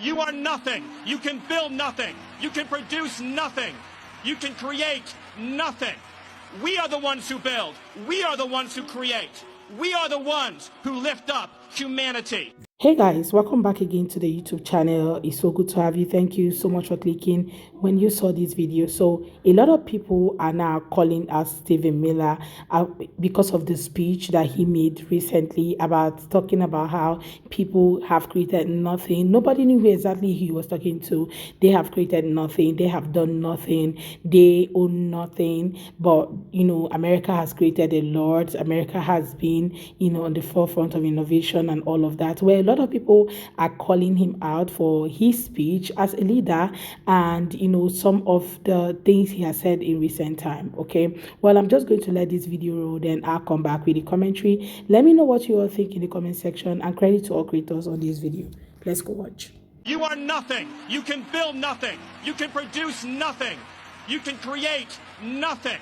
You are nothing. You can build nothing. You can produce nothing. You can create nothing. We are the ones who build. We are the ones who create. We are the ones who lift up humanity. Hey guys, welcome back again to the YouTube channel. It's so good to have you. Thank you so much for clicking when you saw this video. So a lot of people are now calling us Stephen Miller because of the speech that he made recently about talking about how people have created nothing. Nobody knew who exactly he was talking to. They have created nothing. They have done nothing. They own nothing. But, America has created a lot. America has been, on the forefront of innovation and all of that. Well, a lot of people are calling him out for his speech as a leader and some of the things he has said in recent time. Okay, well, I'm just going to let this video roll, then I'll come back with the commentary. Let me know what you all think in the comment section, and credit to all creators on this video. Let's go watch. You are nothing. You can build nothing. You can produce nothing. You can create nothing.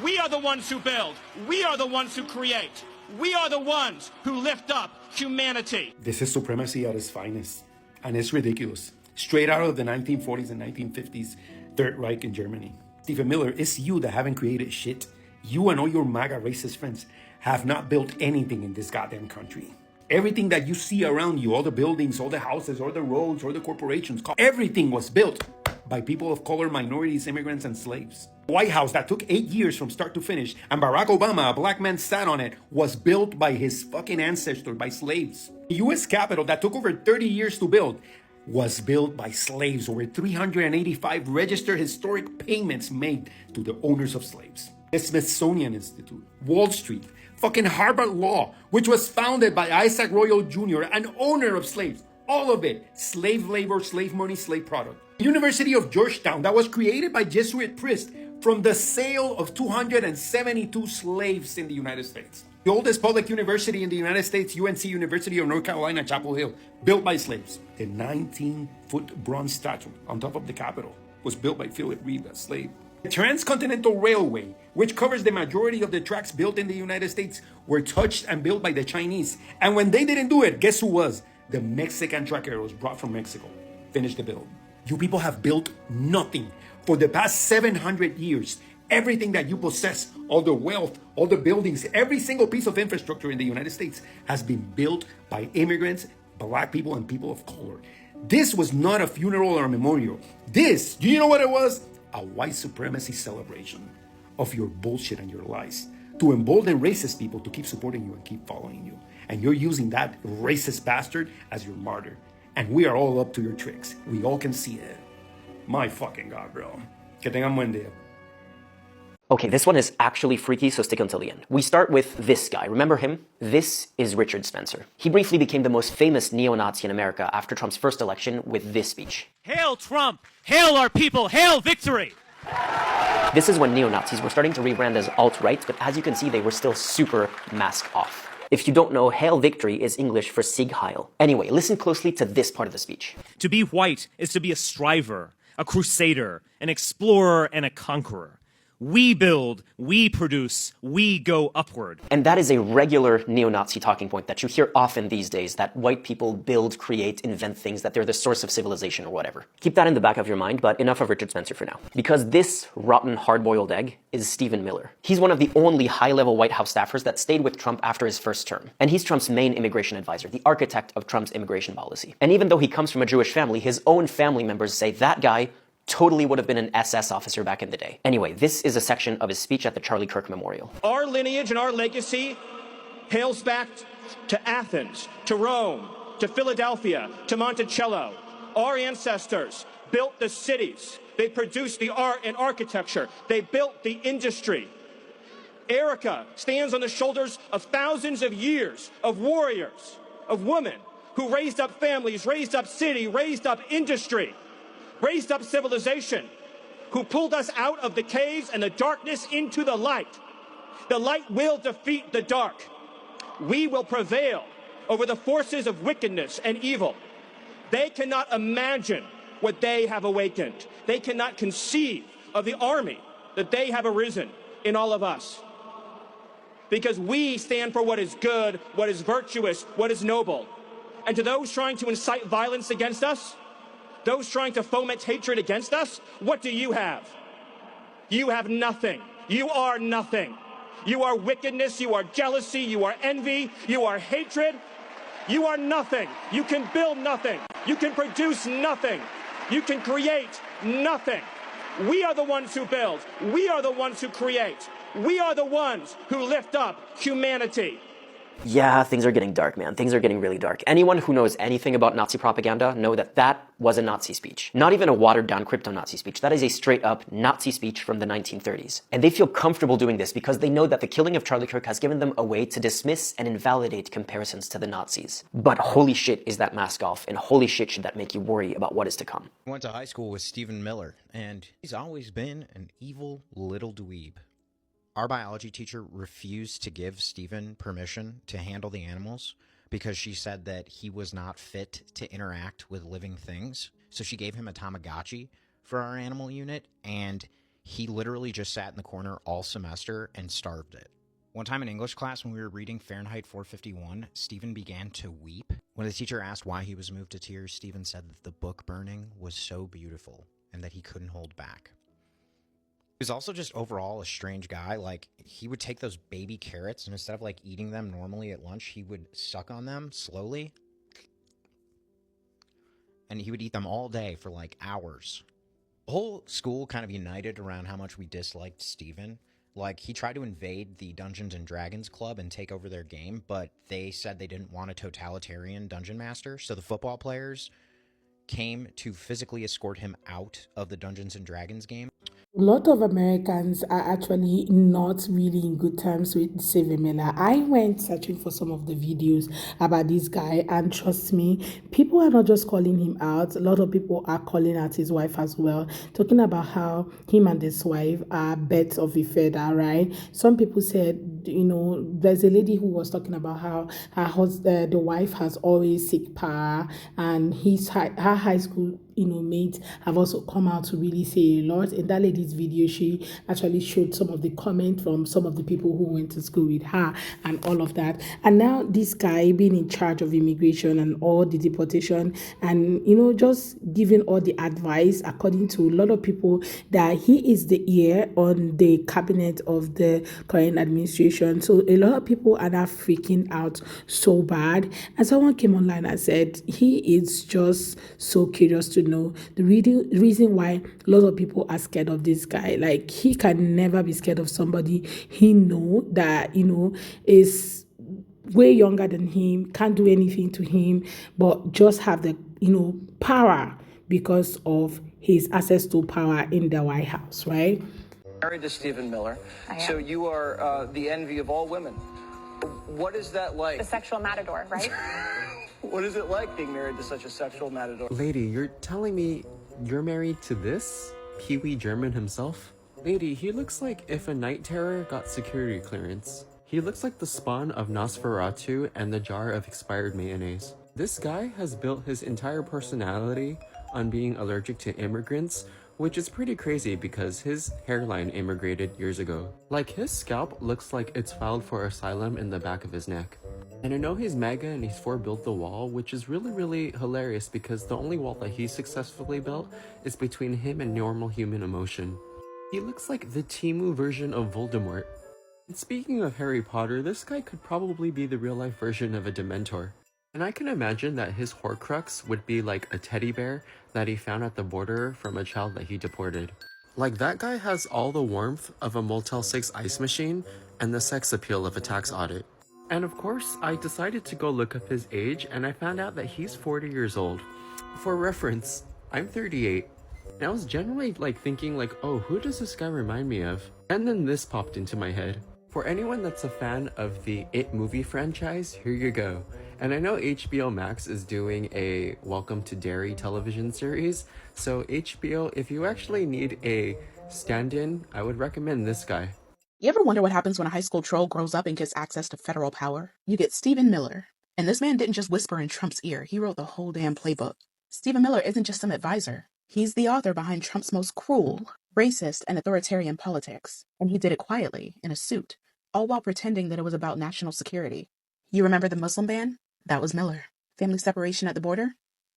We are the ones who build. We are the ones who create. We are the ones who lift up humanity. This is supremacy at its finest, and it's ridiculous. Straight out of the 1940s and 1950s Third Reich in Germany. Stephen Miller, it's you that haven't created shit. You and all your MAGA racist friends have not built anything in this goddamn country. Everything that you see around you, all the buildings, all the houses, or the roads, or the corporations, everything was built by people of color, minorities, immigrants, and slaves. The White House that took 8 years from start to finish, and Barack Obama, a black man, sat on it, was built by his fucking ancestors, by slaves. The U.S. Capitol that took over 30 years to build was built by slaves. Over 385 registered historic payments made to the owners of slaves. The Smithsonian Institute, Wall Street, fucking Harvard Law, which was founded by Isaac Royal Jr., an owner of slaves. All of it, slave labor, slave money, slave product. The University of Georgetown, that was created by Jesuit priests from the sale of 272 slaves in the United States. The oldest public university in the United States, UNC, University of North Carolina, Chapel Hill, built by slaves. The 19-foot bronze statue on top of the Capitol was built by Philip Reeve, a slave. The Transcontinental Railway, which covers the majority of the tracks built in the United States, were touched and built by the Chinese. And when they didn't do it, guess who was? The Mexican track arrows brought from Mexico. Finished the build. You people have built nothing. For the past 700 years, everything that you possess, all the wealth, all the buildings, every single piece of infrastructure in the United States has been built by immigrants, black people, and people of color. This was not a funeral or a memorial. This, do you know what it was? A white supremacy celebration of your bullshit and your lies to embolden racist people to keep supporting you and keep following you. And you're using that racist bastard as your martyr. And we are all up to your tricks. We all can see it. My fucking God, bro. Que tengan buen día. Okay, this one is actually freaky, so stick until the end. We start with this guy. Remember him? This is Richard Spencer. He briefly became the most famous neo-Nazi in America after Trump's first election with this speech. Hail Trump! Hail our people! Hail victory! This is when neo-Nazis were starting to rebrand as alt-right, but as you can see, they were still super mask off. If you don't know, Hail Victory is English for Sieg Heil. Anyway, listen closely to this part of the speech. To be white is to be a striver, a crusader, an explorer, and a conqueror. We build, we produce, we go upward. And that is a regular neo-Nazi talking point that you hear often these days, that white people build, create, invent things, that they're the source of civilization or whatever. Keep that in the back of your mind, but enough of Richard Spencer for now. Because this rotten, hard-boiled egg is Stephen Miller. He's one of the only high-level White House staffers that stayed with Trump after his first term. And he's Trump's main immigration advisor, the architect of Trump's immigration policy. And even though he comes from a Jewish family, his own family members say that guy totally would have been an SS officer back in the day. Anyway, this is a section of his speech at the Charlie Kirk Memorial. Our lineage and our legacy hails back to Athens, to Rome, to Philadelphia, to Monticello. Our ancestors built the cities. They produced the art and architecture. They built the industry. Erica stands on the shoulders of thousands of years of warriors, of women who raised up families, raised up city, raised up industry, raised up civilization, who pulled us out of the caves and the darkness into the light. The light will defeat the dark. We will prevail over the forces of wickedness and evil. They cannot imagine what they have awakened. They cannot conceive of the army that they have arisen in all of us. Because we stand for what is good, what is virtuous, what is noble. And to those trying to incite violence against us, those trying to foment hatred against us, what do you have? You have nothing. You are nothing. You are wickedness, you are jealousy, you are envy, you are hatred. You are nothing. You can build nothing. You can produce nothing. You can create nothing. We are the ones who build. We are the ones who create. We are the ones who lift up humanity. Yeah, things are getting dark, man. Things are getting really dark. Anyone who knows anything about Nazi propaganda know that that was a Nazi speech. Not even a watered-down crypto-Nazi speech. That is a straight-up Nazi speech from the 1930s. And they feel comfortable doing this because they know that the killing of Charlie Kirk has given them a way to dismiss and invalidate comparisons to the Nazis. But holy shit is that mask off, and holy shit should that make you worry about what is to come. I went to high school with Stephen Miller, and he's always been an evil little dweeb. Our biology teacher refused to give Stephen permission to handle the animals because she said that he was not fit to interact with living things. So she gave him a Tamagotchi for our animal unit, and he literally just sat in the corner all semester and starved it. One time in English class when we were reading Fahrenheit 451, Stephen began to weep. When the teacher asked why he was moved to tears, Stephen said that the book burning was so beautiful and that he couldn't hold back. He was also just overall a strange guy. Like, he would take those baby carrots, and instead of like eating them normally at lunch, he would suck on them slowly. And he would eat them all day for like hours. The whole school kind of united around how much we disliked Stephen. Like, he tried to invade the Dungeons and Dragons club and take over their game, but they said they didn't want a totalitarian dungeon master. So the football players came to physically escort him out of the Dungeons and Dragons game. A lot of Americans are actually not really in good terms with Stephen Miller. I went searching for some of the videos about this guy, and trust me, people are not just calling him out. A lot of people are calling out his wife as well, talking about how him and his wife are birds of a feather, right? Some people said, there's a lady who was talking about how the wife has always seek power, and her high school mates have also come out to really say a lot. In that lady's video, she actually showed some of the comments from some of the people who went to school with her and all of that. And now this guy being in charge of immigration and all the deportation, and just giving all the advice, according to a lot of people, that he is the ear on the cabinet of the current administration. So a lot of people are now freaking out so bad. And someone came online and said he is just so curious to know the reason why a lot of people are scared of this guy. Like, he can never be scared of somebody he know that is way younger than him, can't do anything to him, but just have the power because of his access to power in the White House, right? Married to Stephen Miller, so you are the envy of all women. What is that like? The sexual matador, right? What is it like being married to such a sexual matador? Lady, you're telling me you're married to this? Pee Wee German himself? Lady, he looks like if a night terror got security clearance. He looks like the spawn of Nosferatu and the jar of expired mayonnaise. This guy has built his entire personality on being allergic to immigrants, which is pretty crazy because his hairline immigrated years ago. Like, his scalp looks like it's filed for asylum in the back of his neck. And I know he's MAGA and he's for build the wall, which is really hilarious because the only wall that he successfully built is between him and normal human emotion. He looks like the Temu version of Voldemort. And speaking of Harry Potter, this guy could probably be the real life version of a Dementor. And I can imagine that his Horcrux would be like a teddy bear that he found at the border from a child that he deported. Like, that guy has all the warmth of a Motel 6 ice machine and the sex appeal of a tax audit. And of course, I decided to go look up his age, and I found out that he's 40 years old. For reference, I'm 38. And I was generally thinking oh, who does this guy remind me of? And then this popped into my head. For anyone that's a fan of the It movie franchise, here you go. And I know HBO Max is doing a Welcome to Derry television series, so HBO, if you actually need a stand-in, I would recommend this guy. You ever wonder what happens when a high school troll grows up and gets access to federal power? You get Stephen Miller. And this man didn't just whisper in Trump's ear, he wrote the whole damn playbook. Stephen Miller isn't just some advisor. He's the author behind Trump's most cruel, racist, and authoritarian politics. And he did it quietly, in a suit, all while pretending that it was about national security. You remember the Muslim ban? That was Miller. Family separation at the border?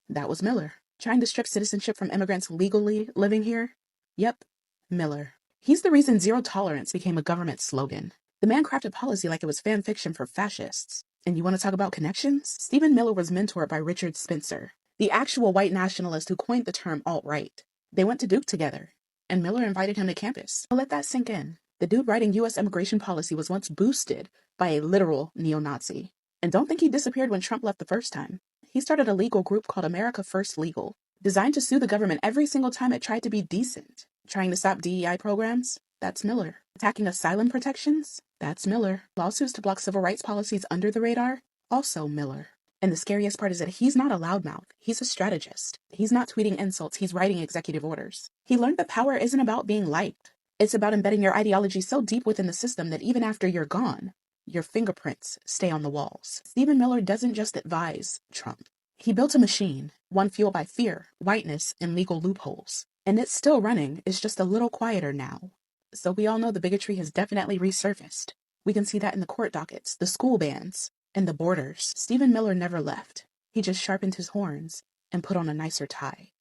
That was Miller. Trying to strip citizenship from immigrants legally living here? Yep, Miller. He's the reason zero tolerance became a government slogan. The man crafted policy like it was fan fiction for fascists. And you want to talk about connections? Stephen Miller was mentored by Richard Spencer, the actual white nationalist who coined the term alt-right. They went to Duke together, and Miller invited him to campus. I'll let that sink in. The dude writing U.S. immigration policy was once boosted by a literal neo-Nazi. And don't think he disappeared when Trump left the first time. He started a legal group called America First Legal, designed to sue the government every single time it tried to be decent. Trying to stop DEI programs? That's Miller. Attacking asylum protections? That's Miller. Lawsuits to block civil rights policies under the radar? Also Miller. And the scariest part is that he's not a loudmouth. He's a strategist. He's not tweeting insults. He's writing executive orders. He learned that power isn't about being liked. It's about embedding your ideology so deep within the system that even after you're gone, your fingerprints stay on the walls. Stephen Miller doesn't just advise Trump. He built a machine, one fueled by fear, whiteness, and legal loopholes. And it's still running. It's just a little quieter now. So we all know the bigotry has definitely resurfaced. We can see that in the court dockets, the school bans, and the borders. Stephen Miller never left. He just sharpened his horns and put on a nicer tie.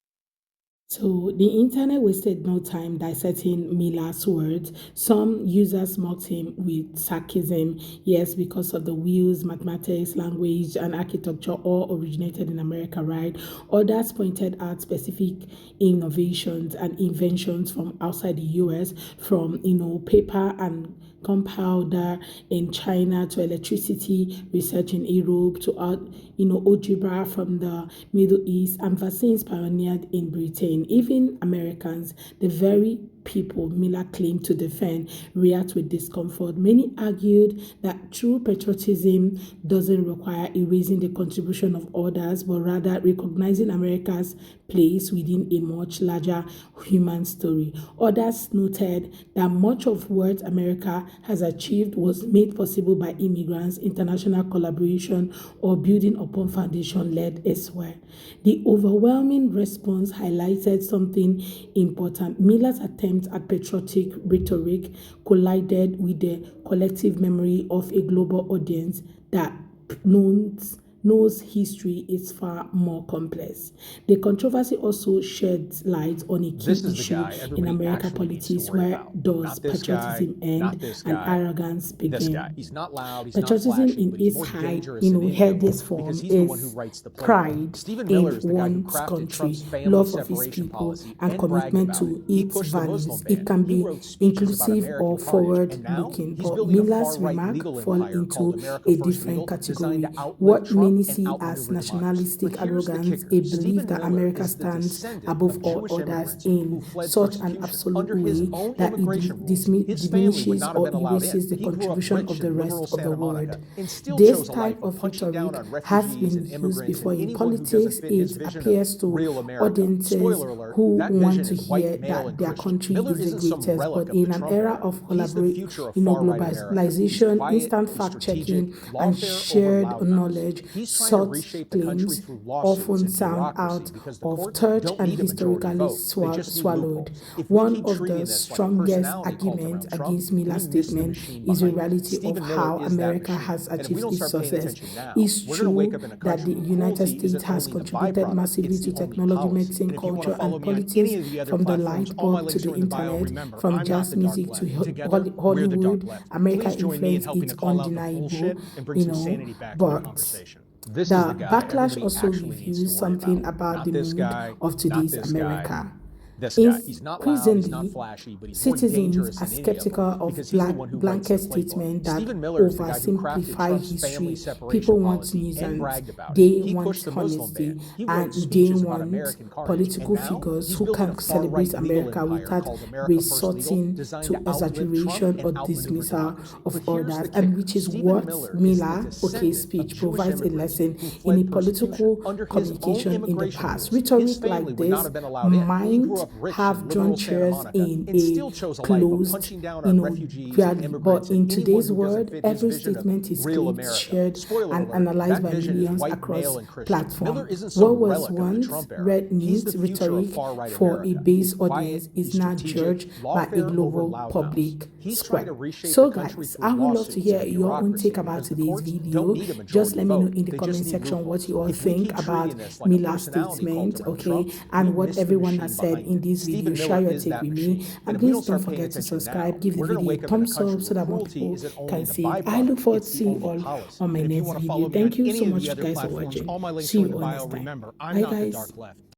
So the internet wasted no time dissecting Miller's words. Some users mocked him with sarcasm, yes, because of the wheels, mathematics, language, and architecture all originated in America, right? Others pointed out specific innovations and inventions from outside the US, from, paper and gunpowder in China to electricity research in Europe to algebra from the Middle East and vaccines pioneered in Britain. Even Americans, the very people Miller claimed to defend, react with discomfort. Many argued that true patriotism doesn't require erasing the contribution of others, but rather recognizing America's place within a much larger human story. Others noted that much of what America has achieved was made possible by immigrants, international collaboration, or building upon foundation laid elsewhere. The overwhelming response highlighted something important. Miller's attempt at patriotic rhetoric collided with the collective memory of a global audience that knows history is far more complex. The controversy also sheds light on a key issue in American politics: where does patriotism end and arrogance begin? He's not loud, Patriotism in its high, healthiest form is pride in one's country, love of its people, and commitment to its values. It can be inclusive or forward-looking, but Miller's remark fall into a different category. What many see as nationalistic arrogance, a belief that America stands above all others in such an absolute way that it diminishes or erases the contribution of the rest of the world. This type of rhetoric has been used before in politics. It appears to audiences who want to hear that their country is the greatest, but in an era of globalization, instant fact-checking, and shared knowledge, such claims often sound out of touch and historically swallowed. One of the strongest arguments against Miller's statement is the reality of how America has achieved its success. It's true that the United States has contributed massively to technology, medicine, culture, and politics, from the light bulb to the internet, from jazz music to Hollywood. American influence is undeniable, but the backlash also reveals something about the mood of today's America. Increasingly, citizens are skeptical of blanket statements that oversimplify history. People want nuisance, they want honesty, and they want political figures who can celebrate America without resorting to exaggeration or dismissal of others, and which is what Miller's speech provides a lesson in a political communication in the past. Rhetoric like this might have drawn chairs in a closed, rally. But in today's world, every statement is clipped, shared, and analyzed by millions across platforms. What was once red neat rhetoric for a base audience is now judged by a global public square. So guys, I would love to hear your own take about today's video. Just let me know in the comment section what you all think about Miller's statement, okay, and what everyone has said in this video. Share your take with me, and please don't forget to subscribe, give the video a thumbs up so that more people can see it. I look forward to seeing you all on my next video. Thank you so much guys for watching. See you all next time. Bye guys.